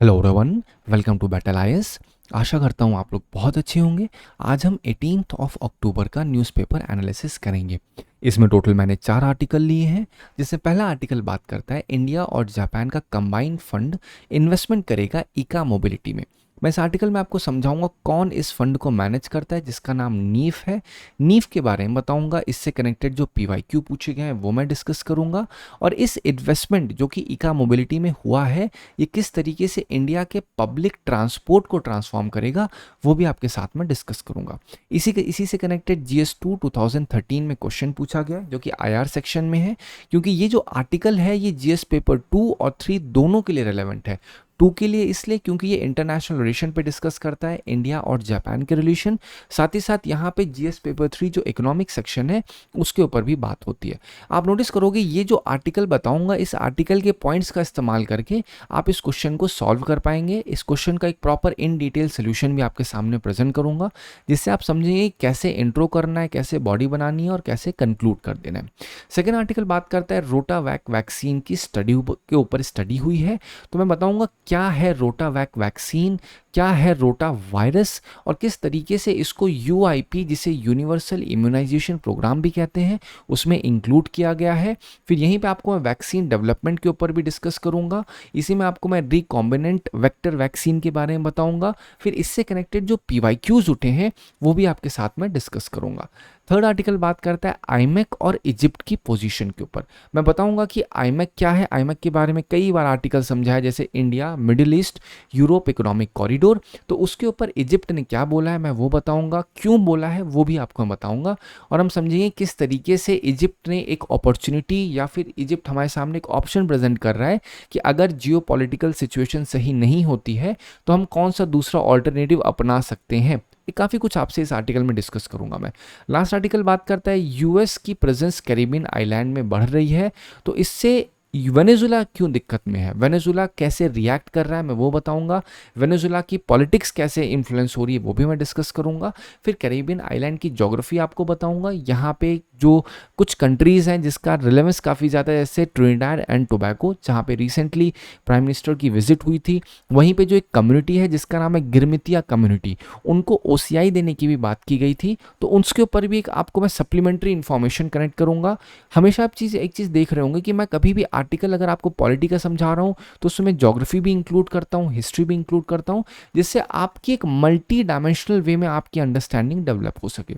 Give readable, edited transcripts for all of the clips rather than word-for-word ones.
Hello everyone, welcome to Battle IAS. आशा करता हूँ आप लोग बहुत अच्छे होंगे। आज हम 18 ऑफ अक्टूबर का न्यूज़पेपर एनालिसिस करेंगे। इसमें टोटल मैंने 4 आर्टिकल लिए हैं, जिसमें पहला आर्टिकल बात करता है इंडिया और जापान का कंबाइंड फंड इन्वेस्टमेंट करेगा इका मोबिलिटी में। मैं इस आर्टिकल में आपको समझाऊंगा कौन इस फंड को मैनेज करता है, जिसका नाम नीफ है। नीफ के बारे में बताऊंगा, इससे कनेक्टेड जो पीवाईक्यू पूछे गए हैं वो मैं डिस्कस करूंगा। और इस इन्वेस्टमेंट जो कि इका मोबिलिटी में हुआ है, ये किस तरीके से इंडिया के पब्लिक ट्रांसपोर्ट को ट्रांसफॉर्म करेगा, वो भी आपके साथ में डिस्कस करूंगा। इसी से कनेक्टेड GS2 2013 में क्वेश्चन पूछा गया, जो कि IR सेक्शन में है, क्योंकि ये जो आर्टिकल है ये GS पेपर 2 और 3 दोनों के लिए रेलेवेंट है। 2 के लिए इसलिए क्योंकि ये इंटरनेशनल रिलेशन पे डिस्कस करता है, इंडिया और जापान के रिलेशन। साथ ही साथ यहाँ पे GS पेपर 3 जो इकोनॉमिक सेक्शन है उसके ऊपर भी बात होती है। आप नोटिस करोगे ये जो आर्टिकल बताऊंगा, इस आर्टिकल के पॉइंट्स का इस्तेमाल करके आप इस क्वेश्चन को सॉल्व कर पाएंगे। इस क्वेश्चन का एक प्रॉपर इन डिटेल सोल्यूशन भी आपके सामने प्रेजेंट करूंगा, जिससे आप समझेंगे कैसे इंट्रो करना है, कैसे बॉडी बनानी है और कैसे कंक्लूड कर देना है। सेकेंड आर्टिकल बात करता है रोटावैक वैक्सीन की स्टडी के ऊपर स्टडी हुई है। तो मैं बताऊंगा क्या है रोटावैक वैक्सीन, क्या है रोटा वायरस, और किस तरीके से इसको UIP, जिसे यूनिवर्सल इम्यूनाइजेशन प्रोग्राम भी कहते हैं, उसमें इंक्लूड किया गया है। फिर यहीं पे आपको मैं वैक्सीन डेवलपमेंट के ऊपर भी डिस्कस करूंगा। इसी में आपको मैं रिकॉम्बिनेंट वेक्टर वैक्सीन के बारे में बताऊंगा। फिर इससे कनेक्टेड जो PYQs उठे हैं वो भी आपके साथ में डिस्कस करूंगा। थर्ड आर्टिकल बात करता है आईमैक और इजिप्ट की पोजीशन के ऊपर। मैं बताऊंगा कि आईमैक क्या है। आईमैक के बारे में कई बार आर्टिकल समझा है, जैसे India, middle east, Europe economic corridor. तो उसके ऊपर इजिप्ट ने क्या बोला है मैं वो बताऊंगा, क्यों बोला है वो भी आपको मैं बताऊंगा। और हम समझेंगे किस तरीके से इजिप्ट ने एक अपॉर्चुनिटी, या फिर इजिप्ट हमारे सामने एक ऑप्शन प्रेजेंट कर रहा है कि अगर जियोपॉलिटिकल सिचुएशन सही नहीं होती है तो हम कौन सा दूसरा ऑल्टरनेटिव अपना सकते हैं। ये काफ़ी कुछ आपसे इस आर्टिकल में डिस्कस करूंगा मैं। लास्ट आर्टिकल बात करता है US की प्रेजेंस कैरिबियन आइलैंड में बढ़ रही है, तो इससे वेनेजुला क्यों दिक्कत में है, वेनेजुला कैसे रिएक्ट कर रहा है मैं वो बताऊंगा। वेनेजुला की पॉलिटिक्स कैसे इन्फ्लुएंस हो रही है वो भी मैं डिस्कस करूंगा। फिर कैरिबियन आइलैंड की ज्योग्राफी आपको बताऊंगा। यहाँ पे जो कुछ कंट्रीज़ हैं जिसका रिलेवेंस काफ़ी ज़्यादा है, जैसे ट्रिनिडाड एंड टोबैगो, जहाँ पे रिसेंटली प्राइम मिनिस्टर की विजिट हुई थी। वहीं पे जो एक कम्युनिटी है जिसका नाम है गिरमितिया कम्युनिटी, उनको OCI देने की भी बात की गई थी। तो उसके ऊपर भी एक आपको मैं सप्लीमेंट्री इन्फॉर्मेशन कनेक्ट करूंगा। हमेशा आप एक चीज़ देख रहे होंगे कि मैं कभी भी आर्टिकल अगर आपको पॉलिटी का समझा रहा हूँ तो उसमें ज्योग्राफी भी इंक्लूड करता हूँ, हिस्ट्री भी इंक्लूड करता हूँ, जिससे आपकी एक मल्टी डायमेंशनल वे में आपकी अंडरस्टैंडिंग डेवलप हो सके।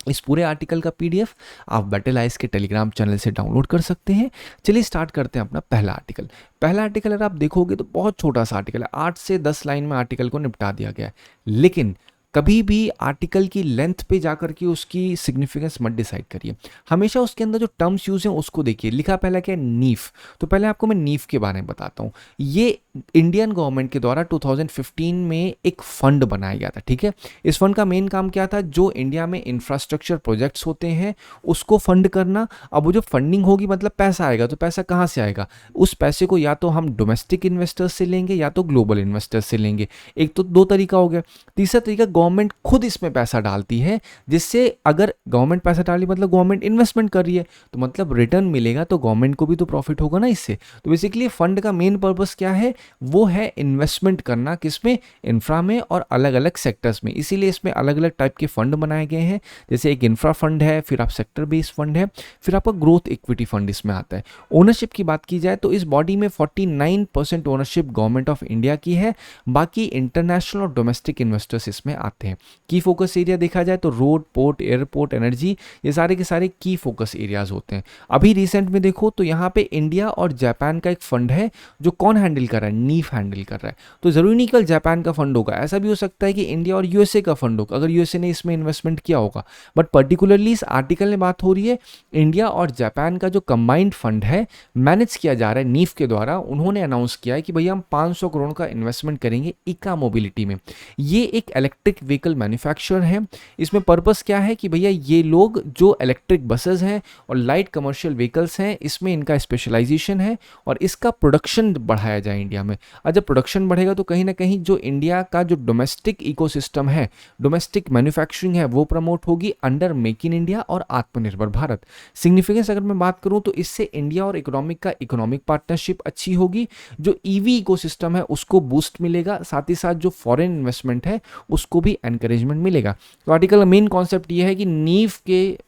इस पूरे आर्टिकल का PDF आप बैटल आइस के टेलीग्राम चैनल से डाउनलोड कर सकते हैं। चलिए स्टार्ट करते हैं अपना पहला आर्टिकल। पहला आर्टिकल अगर आप देखोगे तो बहुत छोटा सा आर्टिकल है, 8 से 10 लाइन में आर्टिकल को निपटा दिया गया है। लेकिन कभी भी आर्टिकल की लेंथ पे जाकर के उसकी सिग्निफिकेंस मत डिसाइड करिए। हमेशा उसके अंदर जो टर्म्स यूज हैं उसको देखिए। लिखा पहला क्या है, नीफ। तो पहले आपको मैं नीफ के बारे में बताता हूँ। ये इंडियन गवर्नमेंट के द्वारा 2015 में एक फंड बनाया गया था, ठीक है। इस फंड का मेन काम क्या था, जो इंडिया में इंफ्रास्ट्रक्चर प्रोजेक्ट्स होते हैं उसको फंड करना। अब वो जो फंडिंग होगी मतलब पैसा आएगा, तो पैसा कहाँ से आएगा, उस पैसे को या तो हम डोमेस्टिक इन्वेस्टर्स से लेंगे या तो ग्लोबल इन्वेस्टर्स से लेंगे। एक तो दो तरीका हो गया। तीसरा तरीका, गवर्नमेंट खुद इसमें पैसा डालती है, जिससे अगर गवर्नमेंट पैसा डाली मतलब गवर्नमेंट इन्वेस्टमेंट कर रही है, तो मतलब रिटर्न मिलेगा तो गवर्नमेंट को भी तो प्रॉफिट होगा ना इससे। तो बेसिकली फंड का मेन पर्पस क्या है, वो है इन्वेस्टमेंट करना, किसमें, इंफ्रा में और अलग अलग सेक्टर्स में। इसीलिए इसमें अलग अलग टाइप के फंड बनाए गए हैं। जैसे एक इंफ्रा फंड है, फिर आप सेक्टर बेस्ड फंड है, फिर आपका ग्रोथ इक्विटी फंड इसमें आता है। ओनरशिप की बात की जाए तो इस बॉडी में 49% ओनरशिप गवर्नमेंट ऑफ इंडिया की है, बाकी इंटरनेशनल और डोमेस्टिक इन्वेस्टर्स इसमें आते हैं। की फोकस एरिया देखा जाए तो रोड, पोर्ट, एयरपोर्ट, एनर्जी, ये सारे के सारे की फोकस एरियाज होते हैं। अभी रिसेंट में देखो तो यहाँ पे इंडिया और जापान का एक फंड है, जो कौन हैंडल कर रहा है, नीफ हैंडल कर रहा है। तो जरूरी नहीं कल जापान का फंड होगा, ऐसा भी हो सकता है कि इंडिया और USA का फंड होगा, अगर USA ने इसमें इन्वेस्टमेंट किया होगा। बट पर्टिकुलरली इस आर्टिकल में बात हो रही है इंडिया और जापान का जो कंबाइंड फंड है, मैनेज किया जा रहा है नीफ के द्वारा। उन्होंने अनाउंस किया है कि भैया हम 500 करोड़ का इन्वेस्टमेंट करेंगे इका मोबिलिटी में। ये एक इलेक्ट्रिक इलेक्ट्रिक व्हीकल मैन्युफैक्चरर हैं। इसमें पर्पस क्या है कि भैया ये लोग जो इलेक्ट्रिक बसेस हैं और लाइट कमर्शियल व्हीकल्स हैं, इसमें इनका स्पेशलाइजेशन है और इसका प्रोडक्शन बढ़ाया जाए इंडिया में। और जब प्रोडक्शन बढ़ेगा तो कहीं ना कहीं जो इंडिया का जो डोमेस्टिक इकोसिस्टम है, डोमेस्टिक मैन्युफैक्चरिंग है, वो प्रमोट होगी अंडर मेक इन इंडिया और आत्मनिर्भर भारत। सिग्निफिकेंस अगर मैं बात करूं तो इससे इंडिया और इकोनॉमिक पार्टनरशिप अच्छी होगी, जो ईवी इकोसिस्टम है उसको बूस्ट मिलेगा, साथ ही साथ जो फॉरेन इन्वेस्टमेंट है उसको भी एनकरेजमेंट मिलेगा। तो आर्टिकल का मेन कॉन्सेप्ट ये है कि नीफ के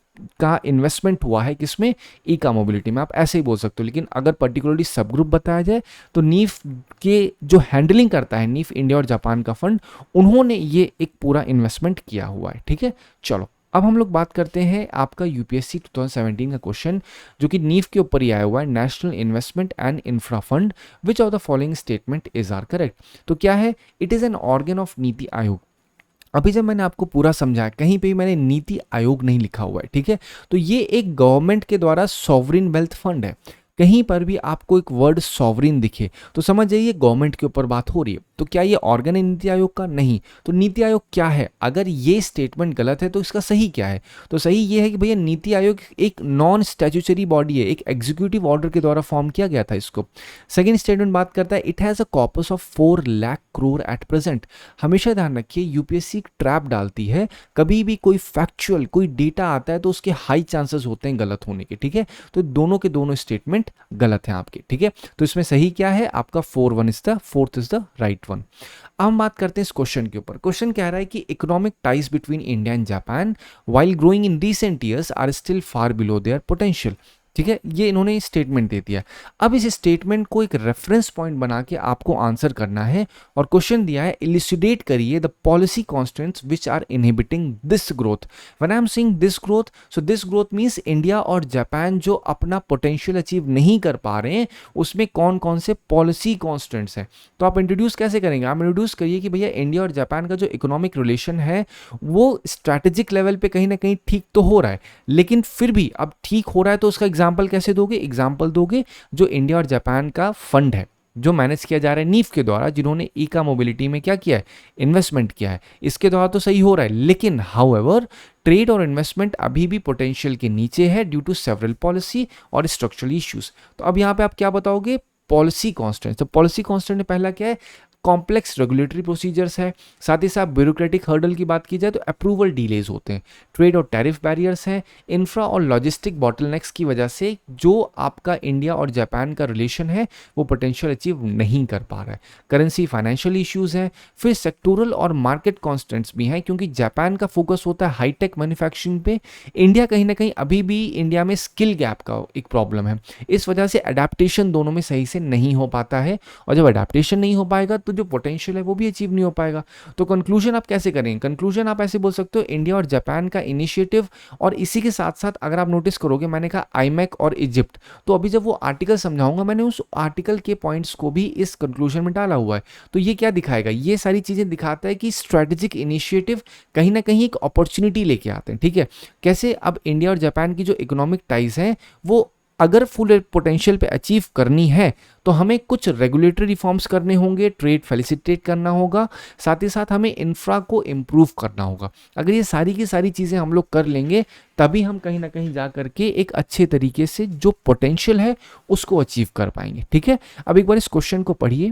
का इन्वेस्टमेंट हुआ है किसमें, ई का मोबिलिटी में, आप ऐसे ही बोल सकते हो। लेकिन अगर पर्टिकुलरली सब ग्रुप बताया जाए तो नीफ के जो हैंडलिंग करता है, नीफ इंडिया और जापान का फंड, उन्होंने ये एक पूरा इन्वेस्टमेंट किया हुआ है। ठीक है, चलो अब हम लोग बात करते हैं आपका यूपीएससी 2017 का क्वेश्चन, जो कि नीफ के ऊपर ही आया हुआ है, national investment and infra fund, which of the following statement is are correct. तो क्या है, it is an organ of NITI Aayog. अभी जब मैंने आपको पूरा समझाया, कहीं पे भी मैंने नीति आयोग नहीं लिखा हुआ है, ठीक है। तो ये एक गवर्नमेंट के द्वारा सॉवरिन वेल्थ फंड है। कहीं पर भी आपको एक वर्ड सॉवरिन दिखे तो समझ जाइए गवर्नमेंट के ऊपर बात हो रही है। तो क्या ये ऑर्गन है नीति आयोग का? नहीं। तो नीति आयोग क्या है? अगर ये स्टेटमेंट गलत है तो इसका सही क्या है? तो सही ये है कि भैया नीति आयोग एक नॉन स्टैट्यूटरी बॉडी है, एक एग्जीक्यूटिव ऑर्डर के द्वारा फॉर्म किया गया था इसको। सेकेंड स्टेटमेंट बात करता है, it has a corpus of 4 lakh crore at present. हमेशा ध्यान रखिए, यूपीएससी ट्रैप डालती है, कभी भी कोई फैक्चुअल कोई डेटा आता है तो उसके हाई चांसेस होते हैं गलत होने के, ठीक है। तो दोनों के दोनों स्टेटमेंट गलत हैं आपके, ठीक है। तो इसमें सही क्या है आपका? 4th is the right one. अब हम बात करते हैं इस क्वेश्चन के ऊपर। क्वेश्चन कह रहा है कि economic ties between India and Japan while growing in recent years are still far below their potential. ठीक है, ये इन्होंने स्टेटमेंट दे दिया। अब इस स्टेटमेंट को एक रेफरेंस पॉइंट बना के आपको आंसर करना है और क्वेश्चन दिया है, इलिसिडेट करिए the policy constants which are inhibiting this growth. When I am saying this growth, so this growth means India और जापान जो अपना पोटेंशियल अचीव नहीं कर पा रहे हैं, उसमें कौन कौन से पॉलिसी कॉन्स्टेंट्स हैं। तो आप इंट्रोड्यूस कैसे करेंगे? आप इंट्रोड्यूस करिए कि भैया इंडिया और जापान का जो इकोनॉमिक रिलेशन है वो स्ट्रैटेजिक लेवल पे कहीं ना कहीं ठीक तो हो रहा है, लेकिन फिर भी अब ठीक हो रहा है तो उसका एग्जाम्पल कैसे दोगे? एग्जाम्पल दोगे जो इंडिया और जापान का फंड है जो मैनेज किया जा रहा है नीफ के द्वारा, जिन्होंने इका मोबिलिटी में क्या किया है? इन्वेस्टमेंट किया है, इसके द्वारा तो सही हो रहा है। लेकिन हाउएवर ट्रेड और इन्वेस्टमेंट अभी भी पोटेंशियल के नीचे है ड्यू टू सेवरल पॉलिसी और स्ट्रक्चरल इश्यूज। तो अब यहाँ पे आप क्या बताओगे? Policy constant. तो पॉलिसी कॉन्स्टेंट में पहला क्या है? कॉम्प्लेक्स रेगुलेटरी प्रोसीजर्स है, साथ ही साथ ब्यूरोक्रेटिक हर्डल की बात की जाए तो अप्रूवल डिलेज होते हैं, ट्रेड और टैरिफ बैरियर्स हैं, इंफ्रा और लॉजिस्टिक बॉटलनेक्स की वजह से जो आपका इंडिया और जापान का रिलेशन है वो पोटेंशियल अचीव नहीं कर पा रहा है, करेंसी फाइनेंशियल इश्यूज हैं, फिर सेक्टोरल और मार्केट कॉन्स्टेंट्स भी हैं क्योंकि जापान का फोकस होता है हाईटेक मैन्युफैक्चरिंग पे, इंडिया कहीं ना कहीं अभी भी इंडिया में स्किल गैप का एक प्रॉब्लम है, इस वजह से अडेप्टेशन दोनों में सही से नहीं हो पाता है और जब अडेप्टेशन नहीं हो पाएगा तो जो पोटेंशियल है वो भी अचीव नहीं हो पाएगा। तो कंक्लूजन आप कैसे करेंगे? कंक्लूजन आप ऐसे बोल सकते हो, इंडिया और जापान का इनिशिएटिव, और इसी के साथ साथ अगर आप नोटिस करोगे मैंने कहा आईमैक और इजिप्ट, तो अभी जब वो आर्टिकल समझाऊंगा मैंने उस आर्टिकल के पॉइंट्स को भी इस कंक्लूजन में डाला हुआ है। तो ये क्या दिखाएगा? ये सारी चीजें दिखाता है कि स्ट्रेटेजिक इनिशिएटिव कहीं ना कहीं एक अपॉर्चुनिटी लेके आते हैं, ठीक है। कैसे? अब इंडिया और जापान की जो इकोनॉमिक टाइज हैं वो अगर फुल पोटेंशियल पे अचीव करनी है तो हमें कुछ रेगुलेटरी रिफॉर्म्स करने होंगे, ट्रेड फैसिलिटेट करना होगा, साथ ही साथ हमें इंफ्रा को इम्प्रूव करना होगा। अगर ये सारी की सारी चीज़ें हम लोग कर लेंगे तभी हम कहीं ना कहीं जा करके एक अच्छे तरीके से जो पोटेंशियल है उसको अचीव कर पाएंगे, ठीक है। अब एक बार इस क्वेश्चन को पढ़िए,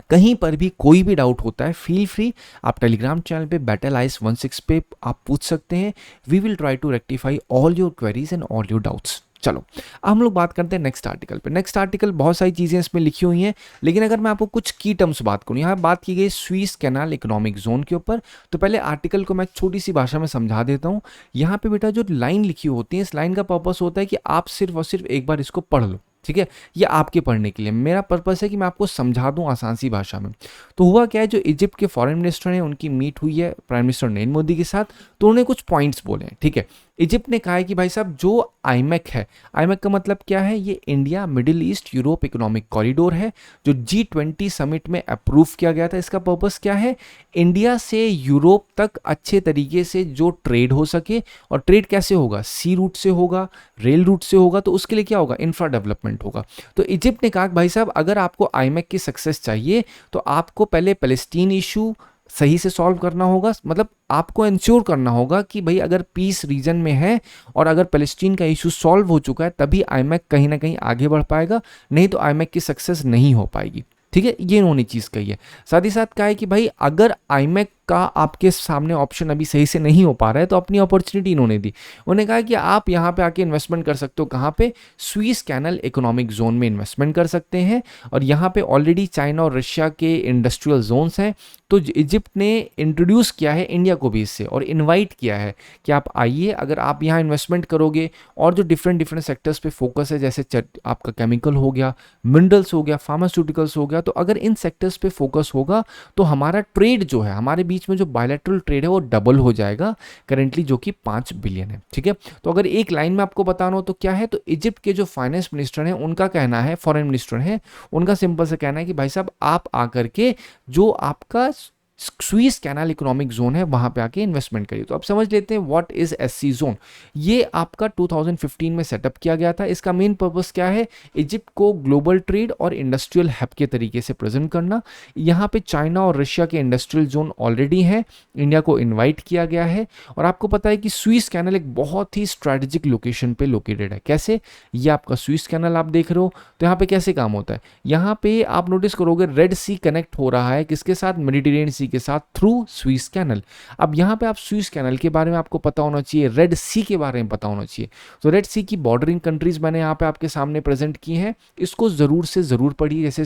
कहीं पर भी कोई भी डाउट होता है फील फ्री आप टेलीग्राम चैनल पे BattleIAS16 पे आप पूछ सकते हैं। We will try to rectify all your queries and all your doubts. चलो अब हम लोग बात करते हैं नेक्स्ट आर्टिकल पे। नेक्स्ट आर्टिकल बहुत सारी चीज़ें इसमें लिखी हुई हैं, लेकिन अगर मैं आपको कुछ की टर्म्स बात करूँ, यहाँ बात की गई स्वीज कैनाल इकोनॉमिक जोन के ऊपर, तो पहले आर्टिकल को मैं छोटी सी भाषा में समझा देता हूँ। यहाँ पे बेटा जो लाइन लिखी होती है, इस लाइन का पर्पस होता है कि आप सिर्फ और सिर्फ एक बार इसको पढ़ लो, ठीक है। ये आपके पढ़ने के लिए, मेरा पर्पस है कि मैं आपको समझा दूं आसान सी भाषा में। तो हुआ क्या है, जो इजिप्ट के फॉरेन मिनिस्टर हैं उनकी मीट हुई है प्राइम मिनिस्टर नरेंद्र मोदी के साथ, तो उन्होंने कुछ पॉइंट्स बोले हैं, ठीक है। इजिप्ट ने कहा है कि भाई साहब जो आईमैक है, आईमैक का मतलब क्या है? ये India middle east Europe economic corridor है जो G20 समिट में अप्रूव किया गया था। इसका पर्पस क्या है? इंडिया से यूरोप तक अच्छे तरीके से जो ट्रेड हो सके, और ट्रेड कैसे होगा? सी रूट से होगा, रेल रूट से होगा, तो उसके लिए क्या होगा? इंफ्रा डेवलपमेंट होगा। तो इजिप्ट ने कहा भाई साहब अगर आपको आईमैक की सक्सेस चाहिए तो आपको पहले पैलेस्टीन इशू, सही से सॉल्व करना होगा, मतलब आपको इंश्योर करना होगा कि भाई अगर पीस रीजन में है और अगर पैलेस्टीन का इशू सॉल्व हो चुका है तभी आईमैक कहीं ना कहीं आगे बढ़ पाएगा, नहीं तो आईमैक की सक्सेस नहीं हो पाएगी। ठीक है, ये इन्होंने चीज़ कही है। साथ ही साथ कहा है कि भाई अगर आईमैक का आपके सामने ऑप्शन अभी सही से नहीं हो पा रहा है तो अपनी अपॉर्चुनिटी इन्होंने दी। उन्होंने कहा कि आप यहाँ पे आके इन्वेस्टमेंट कर सकते हो, कहाँ पे, स्विस कैनल इकोनॉमिक जोन में इन्वेस्टमेंट कर सकते हैं। और यहाँ पे ऑलरेडी चाइना और रशिया के इंडस्ट्रियल जोन्स हैं, तो इजिप्ट ने इंट्रोड्यूस किया है इंडिया को भी इससे और इनवाइट किया है कि आप आइए, अगर आप यहाँ इन्वेस्टमेंट करोगे और जो डिफरेंट डिफरेंट सेक्टर्स पे फोकस है, जैसे आपका केमिकल हो गया, मिनरल्स हो गया, फार्मास्यूटिकल्स हो गया, तो अगर इन सेक्टर्स पे फोकस होगा तो हमारा ट्रेड जो है, हमारे बीच में जो बायलैटरल ट्रेड है वो डबल हो जाएगा करेंटली, जो कि 5 बिलियन है। ठीक है, तो अगर एक लाइन में आपको बताना हो तो क्या है, तो इजिप्ट के जो फाइनेंस मिनिस्टर हैं उनका कहना है, फॉरेन मिनिस्टर हैं, उनका सिंपल से कहना है कि भाई साहब आप आकर के जो आपका स्विस कैनाल इकोनॉमिक जोन है वहां पे आके इन्वेस्टमेंट करिए। तो अब समझ लेते हैं व्हाट इज एससी जोन। ये आपका 2015 में सेटअप किया गया था। इसका मेन पर्पस क्या है, इजिप्ट को ग्लोबल ट्रेड और इंडस्ट्रियल हब के तरीके से प्रेजेंट करना। यहाँ पे चाइना और रशिया के इंडस्ट्रियल जोन ऑलरेडी हैं, इंडिया को इन्वाइट किया गया है। और आपको पता है कि स्विस कैनल एक बहुत ही स्ट्रैटेजिक लोकेशन पे लोकेटेड है। कैसे, ये आपका स्विस कैनल आप देख रहे हो, तो यहाँ पे कैसे काम होता है, यहाँ पे आप नोटिस करोगे रेड सी कनेक्ट हो रहा है किसके साथ, मेडिटेरियन सी के साथ, थ्रू स्विस कैनल। अब यहाँ पे आप स्विस कैनल के बारे में आपको पता होना चाहिए, रेड सी के बारे में पता होना चाहिए। तो रेड सी की बॉर्डरिंग कंट्रीज मैंने यहाँ पे आपके सामने प्रेजेंट की हैं, इसको जरूर से जरूर पढ़िए। जैसे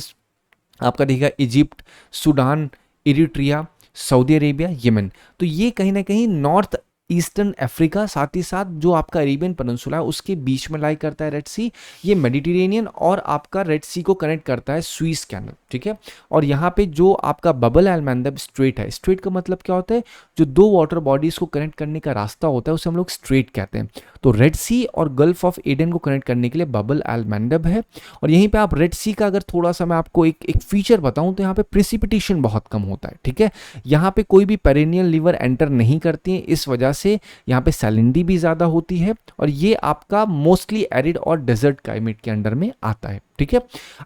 आपका देखिएगा Egypt, Sudan, Eritrea, Saudi Arabia, Yemen, तो ये कहीं ना कहीं नॉर्थ ईस्टर्न अफ्रीका, साथ ही साथ जो आपका अरेबियन पेनिनसुला है उसके बीच में लाई करता है रेड सी। ये मेडिटेरेनियन और आपका रेड सी को कनेक्ट करता है स्विस कैनल। ठीक है, और यहाँ पे जो आपका बबल एल मंदब स्ट्रेट है, स्ट्रेट का मतलब क्या होता है, जो दो वाटर बॉडीज को कनेक्ट करने का रास्ता होता है उसे हम लोग स्ट्रेट कहते हैं। तो रेड सी और गल्फ ऑफ एडन को कनेक्ट करने के लिए बबल एल मंदब है। और यहीं पे आप रेड सी का अगर थोड़ा सा मैं आपको एक फीचर बताऊं तो यहाँ पे प्रेसिपिटेशन बहुत कम होता है। ठीक है, यहाँ पे कोई भी पेरेनियल रिवर एंटर नहीं करती है, इस वजह से यहाँ पे सैलिनिटी भी ज़्यादा होती है और ये आपका मोस्टली एरिड और डेजर्ट क्लाइमेट के अंडर में आता है। ठीक है,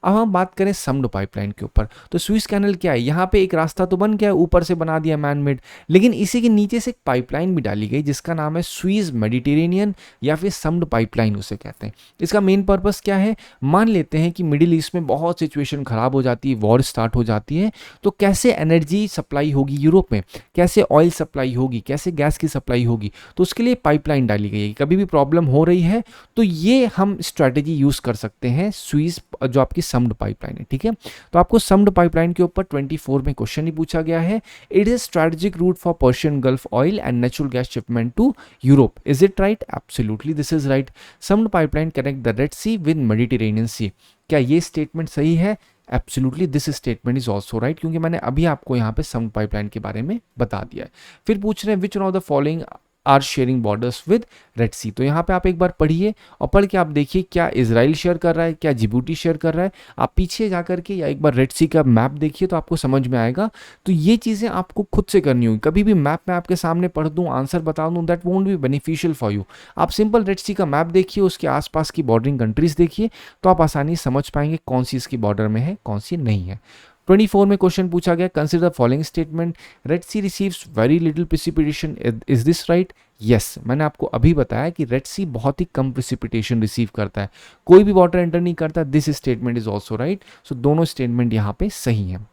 अब हम बात करें समड पाइपलाइन के ऊपर, तो स्विस कैनल क्या है, यहाँ पे एक रास्ता तो बन गया है, ऊपर से बना दिया मैन मेड, लेकिन इसी के नीचे से एक पाइपलाइन भी डाली गई जिसका नाम है स्विस मेडिटेरेनियन या फिर समड पाइपलाइन उसे कहते हैं। इसका मेन पर्पस क्या है, मान लेते हैं कि मिडिल ईस्ट में बहुत सिचुएशन खराब हो जाती है, वॉर स्टार्ट हो जाती है, तो कैसे एनर्जी सप्लाई होगी यूरोप में, कैसे ऑयल सप्लाई होगी, कैसे गैस की सप्लाई होगी, तो उसके लिए पाइपलाइन डाली गई है। कभी भी प्रॉब्लम हो रही है तो ये हम स्ट्रैटेजी यूज कर सकते हैं, स्विस जो आपकी समड पाइपलाइन है। ठीक है, तो आपको समड पाइपलाइन के ऊपर 24 में क्वेश्चन ही पूछा गया है, it is strategic route for Persian Gulf oil and natural gas shipment to Europe, is it right, absolutely this is right. Sumed pipeline connect the Red Sea with Mediterranean Sea, क्या ये statement सही है, absolutely this statement is also right, क्योंकि मैंने अभी आपको यहाँ पे समड पाइपलाइन के बारे में बता दिया है। फिर पूछ रहे हैं which one of the following are sharing borders with Red Sea, तो यहाँ पे आप एक बार पढ़िए और पढ़ के आप देखिए क्या इजराइल शेयर कर रहा है, क्या जिबूटी शेयर कर रहा है। आप पीछे जा करके या एक बार रेड सी का मैप देखिए तो आपको समझ में आएगा। तो ये चीज़ें आपको खुद से करनी होगी, कभी भी मैप में आपके सामने पढ़ दूँ, आंसर बता दूँ, that won't be beneficial for you. आप सिंपल रेड सी का मैप देखिए, उसके आसपास की बॉर्डरिंग कंट्रीज देखिए, तो आप आसानी समझ पाएंगे कौन सी इसकी बॉर्डर में है, कौन सी नहीं है। 24 में क्वेश्चन पूछा गया, consider following statement, red sea receives very little precipitation, is this right, yes. मैंने आपको अभी बताया कि रेड सी बहुत ही कम प्रेसिपिटेशन रिसीव करता है, कोई भी वाटर एंटर नहीं करता, this statement is also right. So दोनों स्टेटमेंट यहाँ पे सही हैं।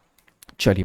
चलिए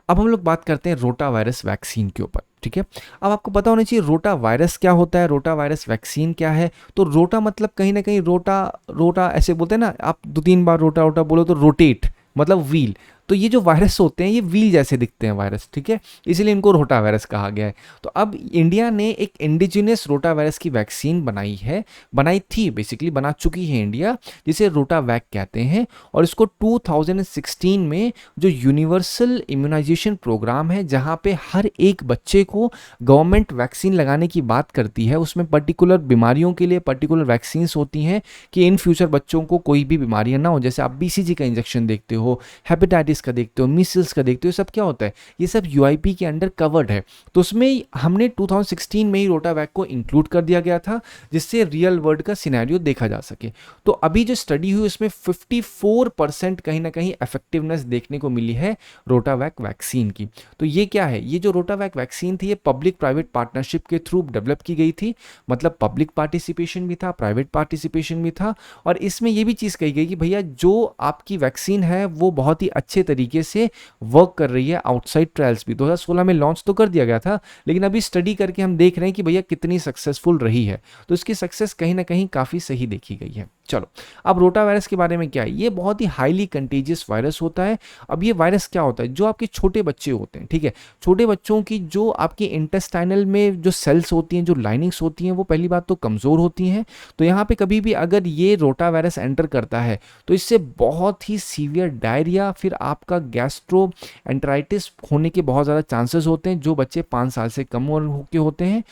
अब हम लोग बात करते हैं रोटा वायरस वैक्सीन के ऊपर। ठीक है, अब आपको पता होना चाहिए रोटा वायरस क्या होता है, रोटा वायरस वैक्सीन क्या है। तो रोटा मतलब कहीं ना कहीं रोटा ऐसे बोलते हैं ना, आप 2-3 बार रोटा रोटा बोलो तो रोटेट मतलब व्हील, तो ये जो वायरस होते हैं ये व्हील जैसे दिखते हैं वायरस। ठीक है, इसलिए इनको रोटा वायरस कहा गया है। तो अब इंडिया ने एक इंडिजिनियस रोटा वायरस की वैक्सीन बनाई थी, बेसिकली बना चुकी है इंडिया, जिसे रोटा वैक कहते हैं। और इसको 2016 में जो यूनिवर्सल इम्यूनाइजेशन प्रोग्राम है, जहाँ पे हर एक बच्चे को गवर्नमेंट वैक्सीन लगाने की बात करती है, उसमें पर्टिकुलर बीमारियों के लिए पर्टिकुलर वैक्सीन होती हैं कि इन फ्यूचर बच्चों को कोई भी बीमारियां ना हो। जैसे आप BCG का इंजेक्शन देखते हो, हेपेटाइटिस हेपेटाइटिस का देखते हो, मीसल्स का देखते हो, ये सब क्या होता है, ये सब यूआईपी के अंडर कवर्ड है। तो उसमें हमने 2016 में ही रोटावैक को इंक्लूड कर दिया गया था, जिससे रियल वर्ल्ड का सिनेरियो देखा जा सके। तो अभी जो स्टडी हुई उसमें 54% कहीं ना कहीं इफेक्टिवनेस देखने को मिली है रोटावैक वैक्सीन की। तो ये क्या है, ये जो रोटावैक वैक्सीन थी ये पब्लिक प्राइवेट पार्टनरशिप के थ्रू डेवलप की गई थी, मतलब पब्लिक पार्टिसिपेशन भी था, प्राइवेट पार्टिसिपेशन भी था, और इसमें यह भी चीज़ कही गई कि भैया जो आपकी वैक्सीन है वो बहुत ही अच्छे तरीके से वर्क कर रही है आउटसाइड ट्रायल्स भी। 2016 में लॉन्च तो कर दिया गया था, लेकिन अभी स्टडी करके हम देख रहे हैं कि भैया कितनी सक्सेसफुल रही है। तो इसकी सक्सेस कहीं ना कहीं काफ़ी सही देखी गई है। चलो, अब रोटा वायरस के बारे में क्या है, ये बहुत ही हाईली कंटेजियस वायरस होता है। अब ये वायरस क्या होता है, जो आपके छोटे बच्चे होते हैं, ठीक है, छोटे बच्चों की जो आपकी इंटेस्टाइनल में जो सेल्स होती हैं, जो लाइनिंग्स होती हैं, वो पहली बात तो कमज़ोर होती हैं। तो यहाँ पे कभी भी अगर ये रोटा वायरस एंटर करता है तो इससे बहुत ही सीवियर डायरिया, फिर आपका गैस्ट्रो एंटराइटिस होने के बहुत ज़्यादा चांसेस होते हैं, जो बच्चे 5 साल से कम उम्र के होते हैं।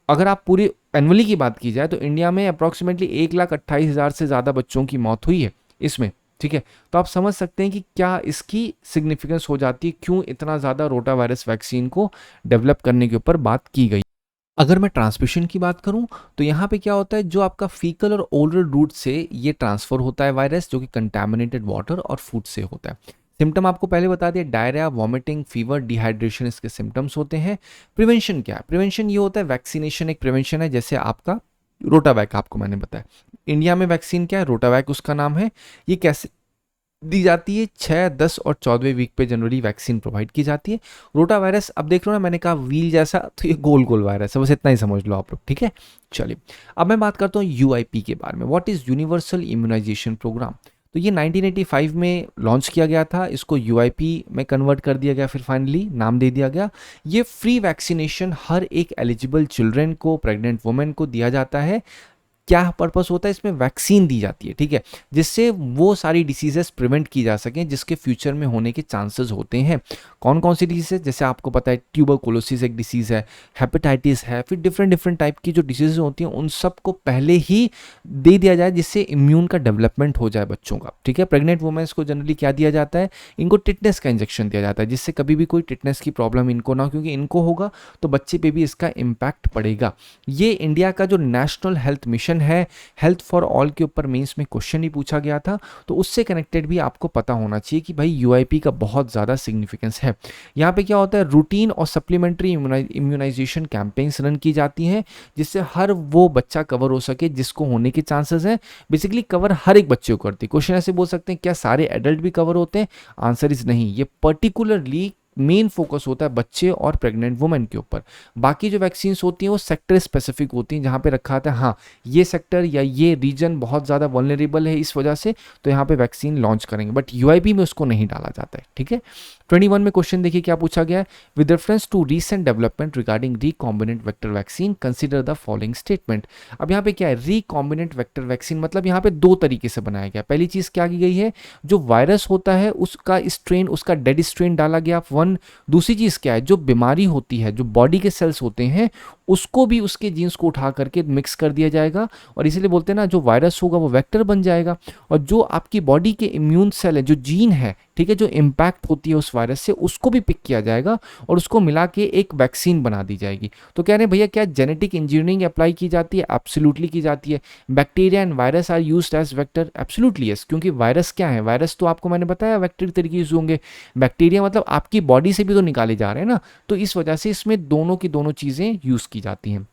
अगर आप पूरी एनुअली की बात की जाए तो इंडिया में अप्रॉक्सीमेटली 1,28,000 से ज़्यादा बच्चों की मौत हुई है इसमें, ठीक है। तो आप समझ सकते हैं कि क्या इसकी सिग्निफिकेंस हो जाती है, क्यों इतना ज़्यादा रोटा वायरस वैक्सीन को डेवलप करने के ऊपर बात की गई। अगर मैं ट्रांसमिशन की बात करूं तो यहाँ पे क्या होता है, जो आपका फीकल और ओरल रूट से ये ट्रांसफ़र होता है वायरस, जो कि कंटैमिनेटेड वाटर और फूड से होता है। सिम्टम आपको पहले बता दिया, डायरिया, वॉमिटिंग, फीवर, डिहाइड्रेशन इसके सिम्टम्स होते हैं। प्रिवेंशन क्या है, प्रिवेंशन ये होता है वैक्सीनेशन एक प्रिवेंशन है, जैसे आपका रोटावैक आपको मैंने बताया। इंडिया में वैक्सीन क्या है, रोटावैक उसका नाम है। ये कैसे दी जाती है, 6, 10 और 14वें वीक पे जनरली वैक्सीन प्रोवाइड की जाती है। रोटा वायरस, अब देख लो ना, मैंने कहा व्हील जैसा, तो ये गोल गोल वायरस है, बस इतना ही समझ लो आप लोग, ठीक है। चलिए, अब मैं बात करता हूँ यूआईपी के बारे में, what is universal immunization program. तो ये 1985 में लॉन्च किया गया था, इसको यूआईपी में कन्वर्ट कर दिया गया, फिर फाइनली नाम दे दिया गया। ये फ्री वैक्सीनेशन हर एक एलिजिबल चिल्ड्रन को, प्रेग्नेंट वुमेन को दिया जाता है। क्या पर्पस होता है, इसमें वैक्सीन दी जाती है, ठीक है, जिससे वो सारी डिसीजेस प्रिवेंट की जा सकें जिसके फ्यूचर में होने के चांसेस होते हैं। कौन कौन सी डिसीज़, जैसे आपको पता है ट्यूबरकुलोसिस एक डिसीज़ है, हेपेटाइटिस है, फिर डिफरेंट डिफरेंट टाइप की जो डिसीज़ होती हैं उन सब को पहले ही दे दिया जाए, जिससे इम्यून का डेवलपमेंट हो जाए बच्चों का, ठीक है। प्रेग्नेंट वुमेन्स को जनरली क्या दिया जाता है, इनको टिटनेस का इंजेक्शन दिया जाता है, जिससे कभी भी कोई टिटनेस की प्रॉब्लम इनको ना हो, क्योंकि इनको होगा तो बच्चे पे भी इसका इम्पैक्ट पड़ेगा। ये इंडिया का जो नेशनल हेल्थ मिशन है, हेल्थ फॉर ऑल के ऊपर मेंस में क्वेश्चन ही पूछा गया था, तो उससे कनेक्टेड भी आपको पता होना चाहिए कि भाई यूआईपी का बहुत ज़्यादा सिग्निफिकेंस है। यहाँ पे क्या होता है, रूटीन और सप्लीमेंट्री इम्यूनाइजेशन कैंपेन्स रन की जाती हैं, जिससे हर वो बच्चा कवर हो सके जिसको होने के चांसेस हैं। बेसिकली कवर हर एक बच्चे को करती है। क्वेश्चन ऐसे बोल सकते हैं, क्या सारे एडल्ट भी कवर होते हैं, आंसर इज नहीं। ये पर्टिकुलरली मेन फोकस होता है बच्चे और प्रेग्नेंट वुमेन के ऊपर। बाकी जो वैक्सीन्स होती हैं वो सेक्टर स्पेसिफिक होती हैं, जहाँ पे रखा आता है हाँ ये सेक्टर या ये रीजन बहुत ज़्यादा वल्नरेबल है इस वजह से, तो यहाँ पे वैक्सीन लॉन्च करेंगे, बट यूआईपी में उसको नहीं डाला जाता है, ठीक है। 21 में क्वेश्चन देखिए क्या पूछा गया है, with reference to recent development regarding recombinant vector vaccine consider the following statement. अब यहाँ पे क्या है, रिकॉम्बिनेंट वेक्टर वैक्सीन मतलब यहाँ पे दो तरीके से बनाया गया। पहली चीज़ क्या की गई है, जो वायरस होता है उसका स्ट्रेन, उसका डेड स्ट्रेन डाला गया, वन। दूसरी चीज़ क्या है, जो बीमारी होती है, जो बॉडी के सेल्स होते हैं उसको भी उसके जीन्स को उठा करके मिक्स कर दिया जाएगा, और इसीलिए बोलते हैं ना जो वायरस होगा वो वेक्टर बन जाएगा, और जो आपकी बॉडी के इम्यून सेल है, जो जीन है, ठीक है, जो इम्पैक्ट होती है उस वायरस से, उसको भी पिक किया जाएगा और उसको मिला के एक वैक्सीन बना दी जाएगी। तो कह रहे हैं भैया क्या जेनेटिक इंजीनियरिंग अप्लाई की जाती है, एब्सोल्युटली की जाती है। Bacteria and virus are used as vector, absolutely yes, क्योंकि वायरस क्या है, वायरस तो आपको मैंने बताया वेक्टर तरीके यूज होंगे, बैक्टीरिया मतलब आपकी बॉडी से भी तो निकाले जा रहे हैं ना, तो इस वजह से इसमें दोनों की दोनों चीज़ें यूज़ की जाती हैं।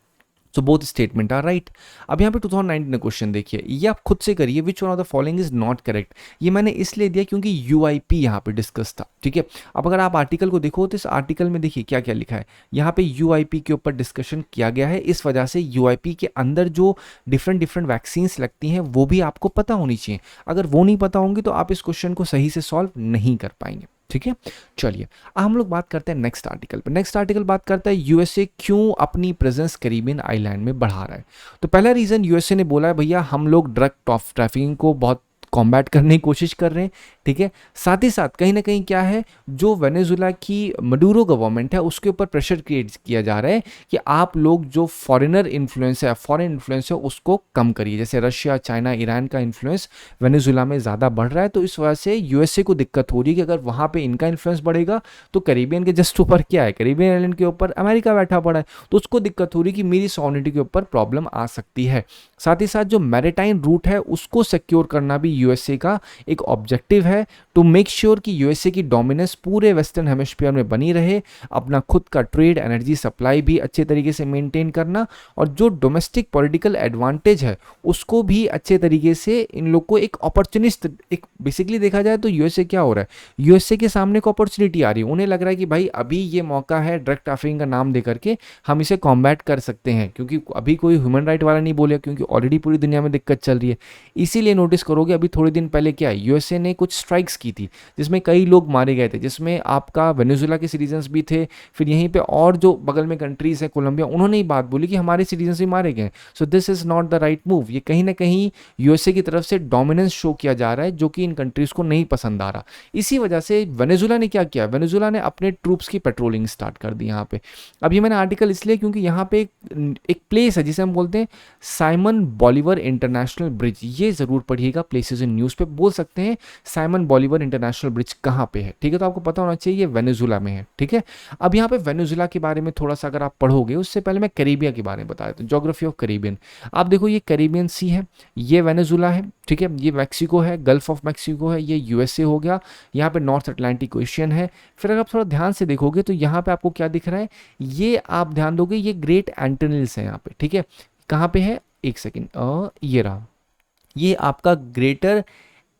So both statement are right. अब यहाँ पे 2019 में क्वेश्चन देखिए, ये आप खुद से करिए, विच one of the following is not correct. ये मैंने इसलिए दिया क्योंकि यूआईपी यहाँ पे डिस्कस था, ठीक है। अब अगर आप आर्टिकल को देखो तो इस आर्टिकल में देखिए क्या क्या लिखा है, यहाँ पे यूआईपी के ऊपर डिस्कशन किया गया है, इस वजह से यूआईपी के अंदर जो डिफरेंट डिफरेंट वैक्सीन्स लगती हैं वो भी आपको पता होनी चाहिए। अगर वो नहीं पता होंगी तो आप इस क्वेश्चन को सही से सॉल्व नहीं कर पाएंगे, ठीक है। चलिए अब हम लोग बात करते हैं नेक्स्ट आर्टिकल पे। नेक्स्ट आर्टिकल बात करता है यूएसए क्यों अपनी प्रेजेंस कैरिबियन आइलैंड में बढ़ा रहा है। तो पहला रीज़न यूएसए ने बोला है भैया हम लोग ड्रग ट्रैफिकिंग को बहुत कॉम्बैट करने की कोशिश कर रहे हैं, ठीक है। साथ ही साथ कहीं ना कहीं क्या है, जो वेनेजुला की मडूरो गवर्नमेंट है उसके ऊपर प्रेशर क्रिएट किया जा रहा है कि आप लोग जो फॉरेनर इन्फ्लुएंस है, फॉरेन इन्फ्लुएंस है, उसको कम करिए। जैसे रशिया, चाइना, ईरान का इन्फ्लुएंस वेनेजुला में ज़्यादा बढ़ रहा है, तो इस वजह से यूएसए को दिक्कत हो रही है कि अगर वहाँ पे इनका इन्फ्लुएंस बढ़ेगा तो कैरिबियन के जस्ट ऊपर क्या है, कैरिबियन आइलैंड के ऊपर अमेरिका बैठा पड़ा है, तो उसको दिक्कत हो रही है कि मेरी सॉवरेनिटी के ऊपर प्रॉब्लम आ सकती है। साथ ही साथ जो मैरिटाइम रूट है उसको सिक्योर करना भी यूएसए का एक ऑब्जेक्टिव है, टू मेक श्योर कि यूएसए की डोमिनेंस पूरे वेस्टर्न हेमिस्फीयर में बनी रहे, अपना खुद का ट्रेड, एनर्जी सप्लाई भी अच्छे तरीके से मेंटेन करना, और जो डोमेस्टिक पॉलिटिकल एडवांटेज है उसको भी अच्छे तरीके से इन लोग को एक अपॉर्चुनिस्ट, एक बेसिकली देखा जाए तो यूएसए क्या हो रहा है, यूएसए के सामने एक अपॉर्चुनिटी आ रही है, उन्हें लग रहा है कि भाई अभी ये मौका है ड्रग ट्रैफिकिंग का नाम दे करके हम इसे कॉम्बैट कर सकते हैं, क्योंकि अभी कोई ह्यूमन राइट वाला नहीं बोले, क्योंकि ऑलरेडी पूरी दुनिया में दिक्कत चल रही है। इसीलिए नोटिस करोगे अभी थोड़े दिन पहले क्या है, यूएसए ने कुछ स्ट्राइक्स की थी जिसमें कई लोग मारे गए थे, जिसमें आपका वेनेजुला के सिटीजन्स भी थे, फिर यहीं पे और जो बगल में कंट्रीज है कोलंबिया, उन्होंने ही बात बोली कि हमारे सिटीजन्स भी मारे गए। So this is not the right move. ये कहीं ना कहीं यूएसए की तरफ से डोमिनेंस शो किया जा रहा है जो कि इन कंट्रीज को नहीं पसंद आ रहा। इसी वजह से वेनेजुला ने क्या किया, वेनेजुला ने अपने ट्रूप्स की पेट्रोलिंग स्टार्ट कर दी यहाँ पे। अब ये मैंने आर्टिकल इसलिए क्योंकि यहाँ पे एक प्लेस है जिसे हम बोलते हैं साइमन बॉलीवर इंटरनेशनल ब्रिज, ये जरूर पढ़िएगा, प्लेसेस इन न्यूज़ पे बोल सकते हैं साइमन बॉलीवर इंटरनेशनल ब्रिज कहाँ पे है, ठीक है। तो आपको पता होना चाहिए ये वेनेजुला में है, ठीक है। अब यहाँ पे वेनेजुला के बारे में थोड़ा सा अगर आप पढ़ोगे, उससे पहले मैं कैरिबिया के बारे में बता देता हूँ, ज्योग्राफी ऑफ कैरिबियन। आप देखो ये कैरिबियन सी है, ये वेनेजुला है, ठीक है, ये मैक्सिको है, गल्फ ऑफ मैक्सिको है, ये यूएसए हो गया, यहाँ पे नॉर्थ अटलांटिक ओशियन है। फिर अगर आप थोड़ा ध्यान से देखोगे तो यहाँ पे आपको क्या दिख रहा है, ये आप ध्यान दोगे ये ग्रेट एंटनिल्स है यहाँ पे, ठीक है। कहाँ पे है, एक सेकेंड, ये रहा, ये आपका ग्रेटर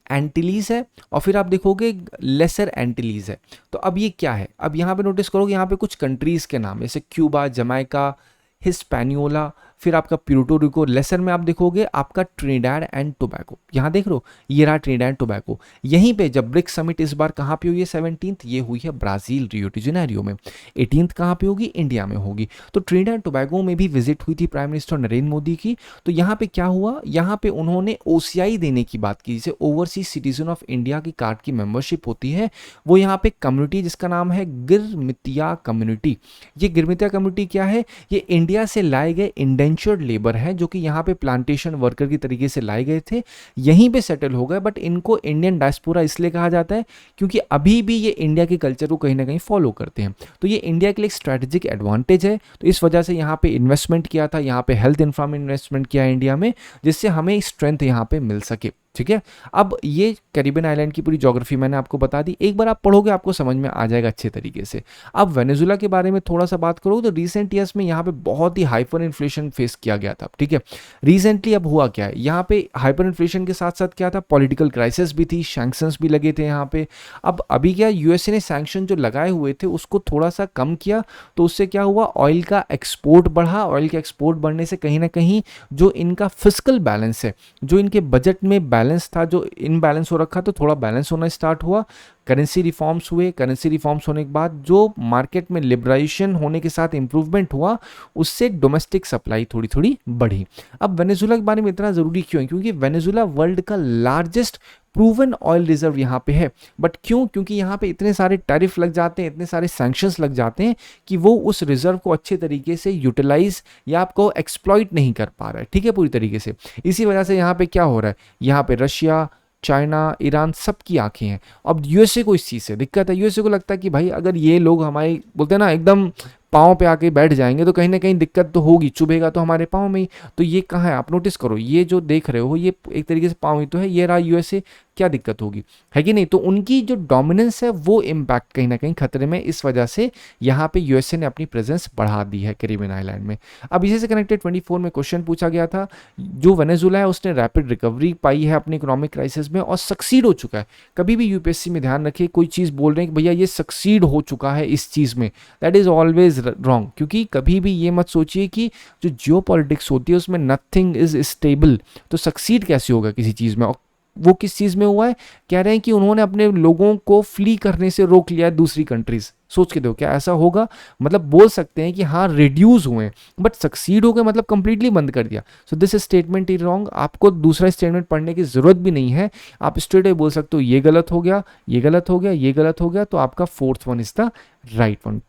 एंटिलीज है, और फिर आप देखोगे लेसर एंटिलीज है। तो अब ये क्या है, अब यहाँ पे नोटिस करोगे यहाँ पे कुछ कंट्रीज के नाम, जैसे क्यूबा, जमैका, हिस्पैनियोला, फिर आपका प्यूर्टो रिको। लेसर में आप देखोगे आपका ट्रिनिडाड एंड टोबैगो, यहाँ देख लो ये रहा ट्रिनिडाड एंड टोबैगो। यहीं पे जब ब्रिक्स समिट इस बार कहाँ पे हुई है, 17th, ये हुई है ब्राजील, रियो डी जेनेरियो में। 18th कहाँ पे होगी, इंडिया में होगी। तो ट्रिनिडाड एंड टोबैगो में भी विजिट हुई थी प्राइम मिनिस्टर नरेंद्र मोदी की। तो यहाँ पे क्या हुआ, यहाँ पे उन्होंने ओसीआई देने की बात की, जिसे ओवरसीज सिटीजन ऑफ इंडिया की कार्ड की मेंबरशिप होती है। वो यहाँ पे कम्युनिटी जिसका नाम है गिरमितिया कम्युनिटी। ये गिरमितिया कम्युनिटी क्या है, ये इंडिया से लाए गए इंडेंचर्ड लेबर हैं जो कि यहाँ पे प्लांटेशन वर्कर की तरीके से लाए गए थे, यहीं पे सेटल हो गए। बट इनको इंडियन डायस्पोरा इसलिए कहा जाता है क्योंकि अभी भी ये इंडिया के कल्चर को कहीं ना कहीं फॉलो करते हैं। तो ये इंडिया के लिए एक स्ट्रैटेजिक एडवांटेज है। तो इस वजह से यहाँ पे इन्वेस्टमेंट किया था, यहाँ पे हेल्थ इंफ्रा में इन्वेस्टमेंट किया इंडिया में, जिससे हमें स्ट्रेंथ यहाँ पे मिल सके, ठीक है। अब ये कैरिबियन आइलैंड की पूरी ज्योग्राफी मैंने आपको बता दी, एक बार आप पढ़ोगे आपको समझ में आ जाएगा अच्छे तरीके से। अब वेनेजुला के बारे में थोड़ा सा बात करो तो रिसेंट ईयर्स में यहाँ पे बहुत ही हाइपर इन्फ्लेशन फेस किया गया था, ठीक है। रिसेंटली अब हुआ क्या है, यहाँ पे हाइपर इन्फ्लेशन के साथ साथ क्या था, पॉलिटिकल क्राइसिस भी थी, सैंक्शंस भी लगे थे यहाँ पे। अब अभी क्या, यूएसए ने सैंक्शन जो लगाए हुए थे उसको थोड़ा सा कम किया, तो उससे क्या हुआ, ऑयल का एक्सपोर्ट बढ़ा। ऑयल के एक्सपोर्ट बढ़ने से कहीं ना कहीं जो इनका फिस्कल बैलेंस है, जो इनके बजट में बैलेंस था, जो इनबैलेंस हो रखा, तो थोड़ा बैलेंस होना स्टार्ट हुआ। करेंसी रिफॉर्म्स हुए, करेंसी रिफॉर्म्स होने के बाद जो मार्केट में लिबराइजेशन होने के साथ इंप्रूवमेंट हुआ, उससे डोमेस्टिक सप्लाई थोड़ी थोड़ी बढ़ी। अब वेनेजुला के बारे में इतना ज़रूरी क्यों है, क्योंकि वेनेजुला वर्ल्ड का लार्जेस्ट प्रूवन ऑयल रिजर्व यहाँ पे है। बट क्यों, क्योंकि यहाँ पे इतने सारे टैरिफ लग जाते हैं, इतने सारे सैंक्शंस लग जाते हैं कि वो उस रिजर्व को अच्छे तरीके से यूटिलाइज या आपको एक्सप्लॉइट नहीं कर पा रहा है, ठीक है, पूरी तरीके से। इसी वजह से यहाँ पे क्या हो रहा है, यहाँ पे रशिया, चाइना, ईरान सबकी आंखें हैं। अब यूएसए को इस चीज़ से दिक्कत है, यूएसए को लगता है कि भाई अगर ये लोग हमारे बोलते हैं ना एकदम पाँव पे आके बैठ जाएंगे तो कहीं ना कहीं दिक्कत तो होगी, चुभेगा तो हमारे पाँव में ही। तो ये कहाँ है, आप नोटिस करो, ये जो देख रहे हो ये एक तरीके से पाँव ही तो है, ये रहा यूएसए, क्या दिक्कत होगी, है कि नहीं। तो उनकी जो डोमिनेंस है वो इम्पैक्ट कहीं ना कहीं खतरे में, इस वजह से यहाँ पे यूएसए ने अपनी प्रेजेंस बढ़ा दी है कैरिबियन आइलैंड में। अब इसी से कनेक्टेड 24 में क्वेश्चन पूछा गया था, जो वेनेजुला है उसने रैपिड रिकवरी पाई है अपनी इकोनॉमिक क्राइसिस में और सक्सीड हो चुका है। कभी भी यूपीएससी में ध्यान रखिए, कोई चीज़ बोल रहे हैं कि भैया ये सक्सीड हो चुका है इस चीज़ में, दैट इज़ ऑलवेज रॉन्ग। क्योंकि कभी भी ये मत सोचिए कि जो जियोपॉलिटिक्स होती है उसमें नथिंग इज स्टेबल, तो सक्सीड कैसे होगा किसी चीज़ में। वो किस चीज़ में हुआ है, कह रहे हैं कि उन्होंने अपने लोगों को फ्ली करने से रोक लिया है दूसरी कंट्रीज। सोच के देखो क्या ऐसा होगा, मतलब बोल सकते हैं कि हाँ रिड्यूस हुए, बट सक्सीड हो गए मतलब कंप्लीटली बंद कर दिया। So this statement is wrong. आपको दूसरा स्टेटमेंट पढ़ने की जरूरत भी नहीं है, आप स्ट्रेट बोल सकते हो ये गलत हो गया, ये गलत हो गया, ये गलत हो गया, तो आपका fourth one is the right one.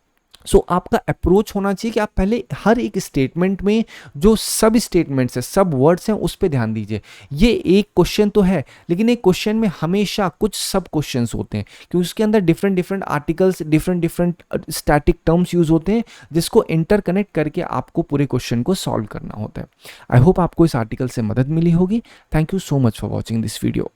So आपका अप्रोच होना चाहिए कि आप पहले हर एक स्टेटमेंट में जो सब स्टेटमेंट्स है, सब वर्ड्स हैं, उस पर ध्यान दीजिए। ये एक क्वेश्चन तो है, लेकिन एक क्वेश्चन में हमेशा कुछ सब क्वेश्चंस होते हैं, क्योंकि उसके अंदर different different articles, different different static terms use होते हैं, जिसको इंटरकनेक्ट करके आपको पूरे क्वेश्चन को सॉल्व करना होता है। आई होप आपको इस आर्टिकल से मदद मिली होगी। Thank you so much for watching this video.